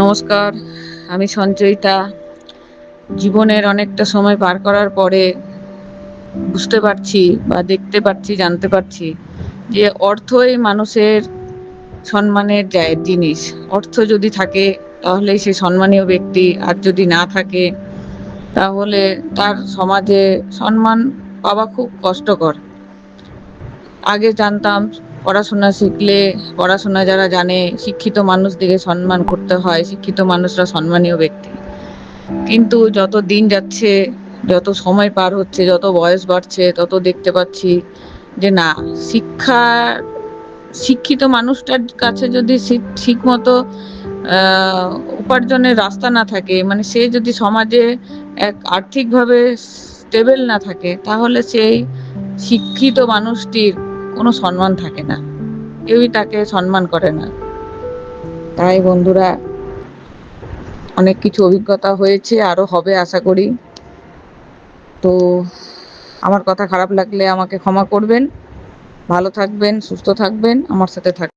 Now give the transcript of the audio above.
নমস্কার, আমি সঞ্চয়িতা। জীবনের অনেকটা সময় পার করার পরে বুঝতে পারছি বা দেখতে পাচ্ছি, জানতে পারছি যে অর্থই মানুষের সম্মানের জিনিস। অর্থ যদি থাকে তাহলেই সে সম্মানীয় ব্যক্তি, আর যদি না থাকে তাহলে তার সমাজে সম্মান পাওয়া খুব কষ্টকর। আগে জানতাম পড়াশোনা শিখলে, পড়াশোনা যারা জানে, শিক্ষিত মানুষদেরকে সম্মান করতে হয়, শিক্ষিত মানুষরা সম্মানীয় ব্যক্তি। কিন্তু যত দিন যাচ্ছে, যত সময় পার হচ্ছে, যত বয়স বাড়ছে, তত দেখতে পাচ্ছি যে না, শিক্ষা, শিক্ষিত মানুষটার কাছে যদি ঠিক মতো উপার্জনের রাস্তা না থাকে, মানে সে যদি সমাজে এক আর্থিকভাবে স্টেবল না থাকে, তাহলে সেই শিক্ষিত মানুষটির কোনো সম্মান থাকে না, কেউই তাকে সম্মান করে না। তাই বন্ধুরা, অনেক কিছু অভিজ্ঞতা হয়েছে, আরো হবে আশা করি। তো আমার কথা খারাপ লাগলে আমাকে ক্ষমা করবেন। ভালো থাকবেন, সুস্থ থাকবেন, আমার সাথে থাকবেন।